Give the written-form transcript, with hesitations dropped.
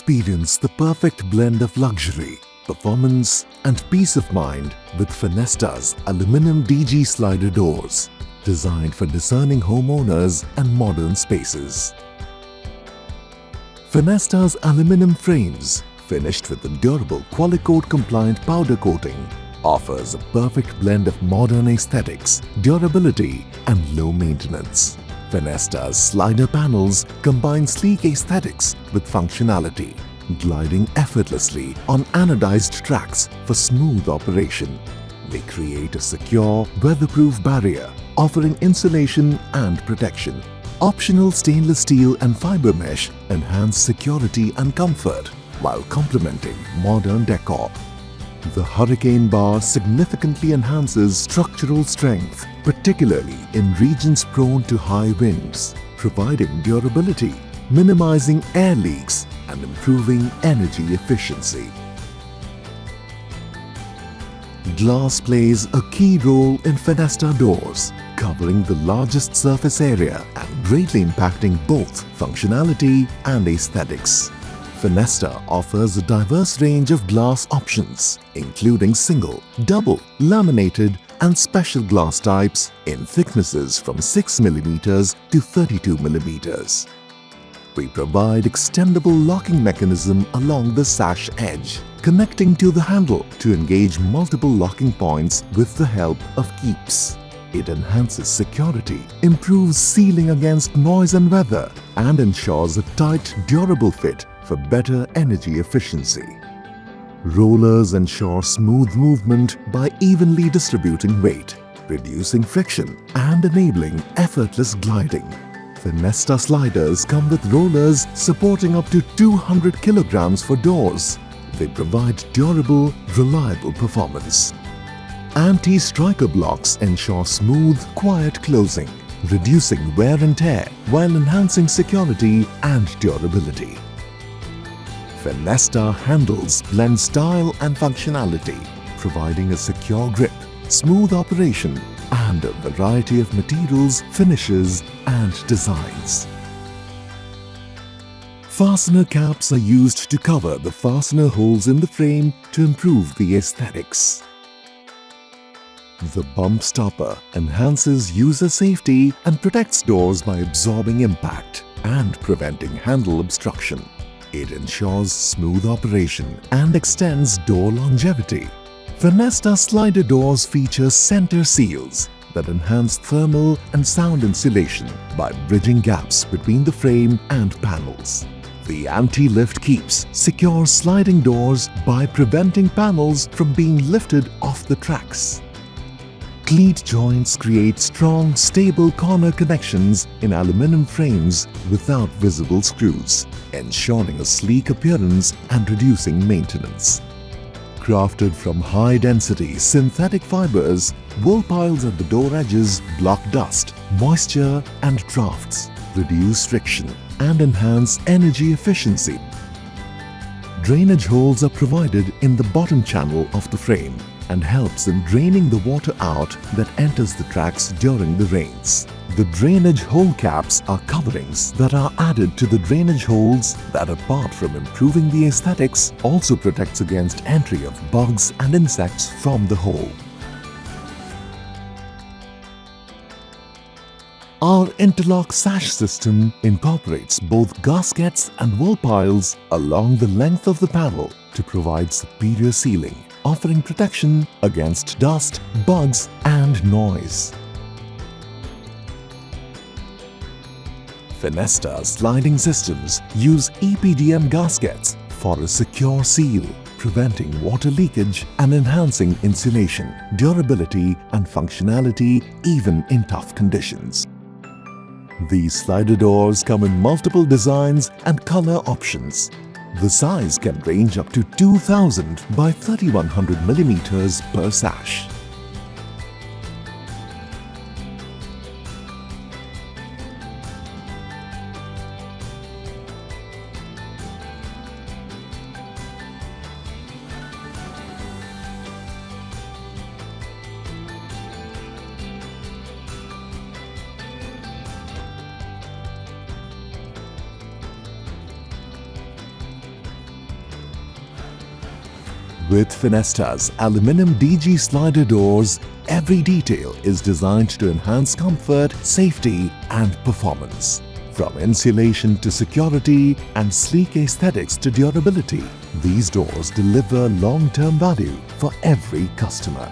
Experience the perfect blend of luxury, performance and peace of mind with Fenesta's aluminum DG slider doors, designed for discerning homeowners and modern spaces. Fenesta's aluminum frames, finished with a durable Qualicoat compliant powder coating, offers a perfect blend of modern aesthetics, durability and low maintenance. Fenesta's slider panels combine sleek aesthetics with functionality, gliding effortlessly on anodized tracks for smooth operation. They create a secure, weatherproof barrier, offering insulation and protection. Optional stainless steel and fiber mesh enhance security and comfort while complementing modern decor. The Hurricane Bar significantly enhances structural strength, particularly in regions prone to high winds, providing durability, minimizing air leaks, and improving energy efficiency. Glass plays a key role in Fenesta doors, covering the largest surface area and greatly impacting both functionality and aesthetics. Fenesta offers a diverse range of glass options, including single, double, laminated and special glass types in thicknesses from 6 mm to 32 mm. We provide extendable locking mechanism along the sash edge, connecting to the handle to engage multiple locking points with the help of keeps. It enhances security, improves sealing against noise and weather, and ensures a tight, durable fit for better energy efficiency. Rollers ensure smooth movement by evenly distributing weight, reducing friction and enabling effortless gliding. Finesta sliders come with rollers supporting up to 200 kilograms for doors. They provide durable, reliable performance. Anti-striker blocks ensure smooth, quiet closing, reducing wear and tear while enhancing security and durability. Finesta handles blend style and functionality, providing a secure grip, smooth operation, and a variety of materials, finishes, and designs. Fastener caps are used to cover the fastener holes in the frame to improve the aesthetics. The bump stopper enhances user safety and protects doors by absorbing impact and preventing handle obstruction. It ensures smooth operation and extends door longevity. Finesta slider doors feature center seals that enhance thermal and sound insulation by bridging gaps between the frame and panels. The anti-lift keeps secure sliding doors by preventing panels from being lifted off the tracks. Cleat joints create strong, stable corner connections in aluminum frames without visible screws, ensuring a sleek appearance and reducing maintenance. Crafted from high-density synthetic fibers, wool piles at the door edges block dust, moisture and drafts, reduce friction, and enhance energy efficiency. Drainage holes are provided in the bottom channel of the frame and helps in draining the water out that enters the tracks during the rains. The drainage hole caps are coverings that are added to the drainage holes that, apart from improving the aesthetics, also protects against entry of bugs and insects from the hole. Our interlock sash system incorporates both gaskets and wool piles along the length of the panel to provide superior sealing, offering protection against dust, bugs, and noise. Finesta sliding systems use EPDM gaskets for a secure seal, preventing water leakage and enhancing insulation, durability, and functionality even in tough conditions. These slider doors come in multiple designs and color options. The size can range up to 2000 by 3100 mm per sash. With Fenesta's aluminum DG slider doors, every detail is designed to enhance comfort, safety and performance. From insulation to security and sleek aesthetics to durability, these doors deliver long-term value for every customer.